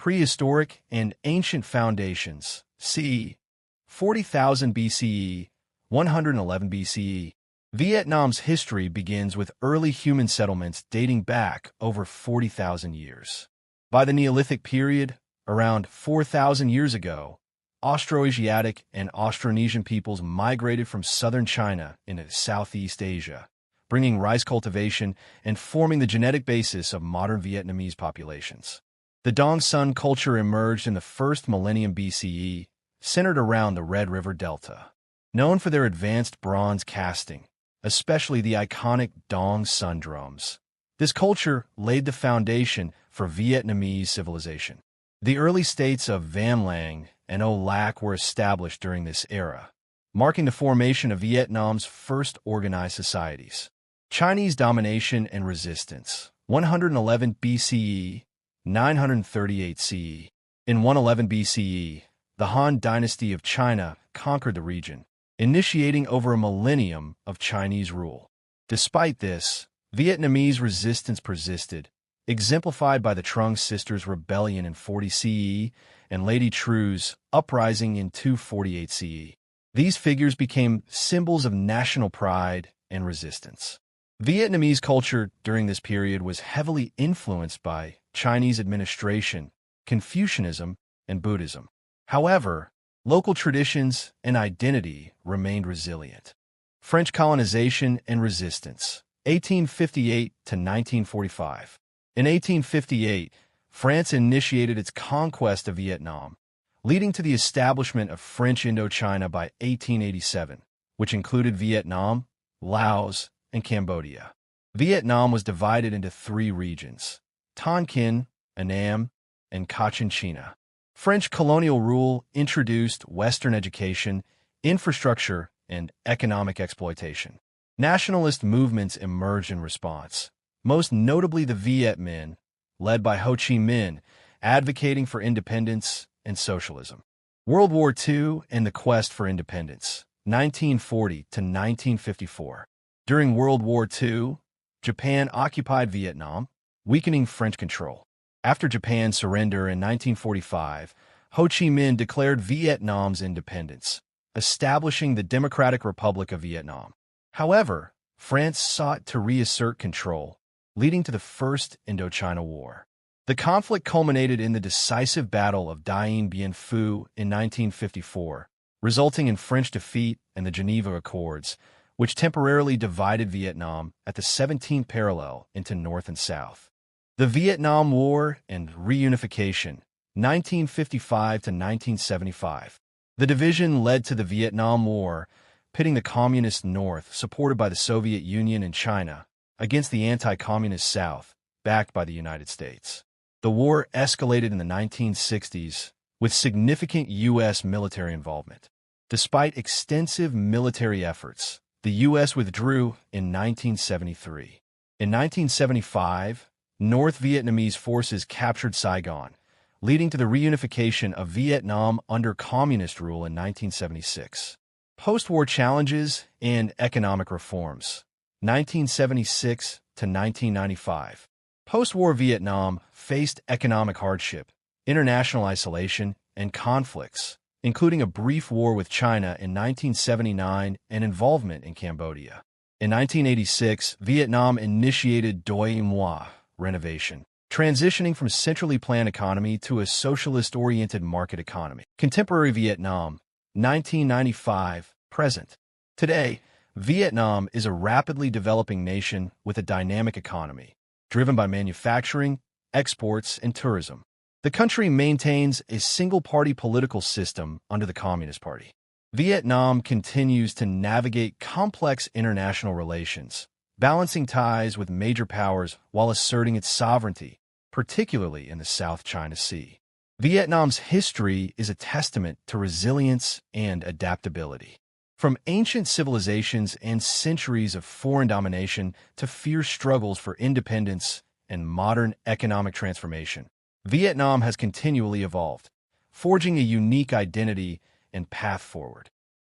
Prehistoric and Ancient Foundations, c. 40,000 BCE, 111 BCE. Vietnam's history begins with early human settlements dating back over 40,000 years. By the Neolithic period, around 4,000 years ago, Austroasiatic and Austronesian peoples migrated from southern China into Southeast Asia, bringing rice cultivation and forming the genetic basis of modern Vietnamese populations. The Dong Son culture emerged in the first millennium BCE, centered around the Red River Delta. Known for their advanced bronze casting, especially the iconic Dong Son drums, this culture laid the foundation for Vietnamese civilization. The early states of Vam Lang and O Lac were established during this era, marking the formation of Vietnam's first organized societies. Chinese domination and resistance, 111 BCE, 938 CE. In 111 BCE, the Han dynasty of China conquered the region, initiating over a millennium of Chinese rule. Despite this, Vietnamese resistance persisted, exemplified by the Trung Sisters' rebellion in 40 CE and Lady True's uprising in 248 CE. These figures became symbols of national pride and resistance. Vietnamese culture during this period was heavily influenced by Chinese administration, Confucianism, and Buddhism. However, local traditions and identity remained resilient. French colonization and resistance, 1858 to 1945. In 1858, France initiated its conquest of Vietnam, leading to the establishment of French Indochina by 1887, which included Vietnam, Laos, and Cambodia. Vietnam was divided into three regions: Tonkin, Annam, and Cochinchina. French colonial rule introduced Western education, infrastructure, and economic exploitation. Nationalist movements emerged in response, most notably the Viet Minh, led by Ho Chi Minh, advocating for independence and socialism. World War II and the quest for independence, 1940 to 1954. During World War II, Japan occupied Vietnam, weakening French control. After Japan's surrender in 1945, Ho Chi Minh declared Vietnam's independence, establishing the Democratic Republic of Vietnam. However, France sought to reassert control, leading to the First Indochina War. The conflict culminated in the decisive Battle of Dien Bien Phu in 1954, resulting in French defeat and the Geneva Accords, which temporarily divided Vietnam at the 17th parallel into North and South. The Vietnam War and Reunification, 1955 to 1975. The division led to the Vietnam War, pitting the Communist North, supported by the Soviet Union and China, against the anti-communist South, backed by the United States. The war escalated in the 1960s, with significant U.S. military involvement. Despite extensive military efforts, the U.S. withdrew in 1973. In 1975, North Vietnamese forces captured Saigon, leading to the reunification of Vietnam under communist rule in 1976. Post-war challenges and economic reforms, 1976 to 1995. Post-war Vietnam faced economic hardship, international isolation, and conflicts, including a brief war with China in 1979 and involvement in Cambodia. In 1986, Vietnam initiated Doi Moi renovation, transitioning from centrally planned economy to a socialist-oriented market economy. Contemporary Vietnam, 1995, present. Today, Vietnam is a rapidly developing nation with a dynamic economy, driven by manufacturing, exports, and tourism. The country maintains a single-party political system under the Communist Party. Vietnam continues to navigate complex international relations, balancing ties with major powers while asserting its sovereignty, particularly in the South China Sea. Vietnam's history is a testament to resilience and adaptability. From ancient civilizations and centuries of foreign domination to fierce struggles for independence and modern economic transformation, Vietnam has continually evolved, forging a unique identity and path forward.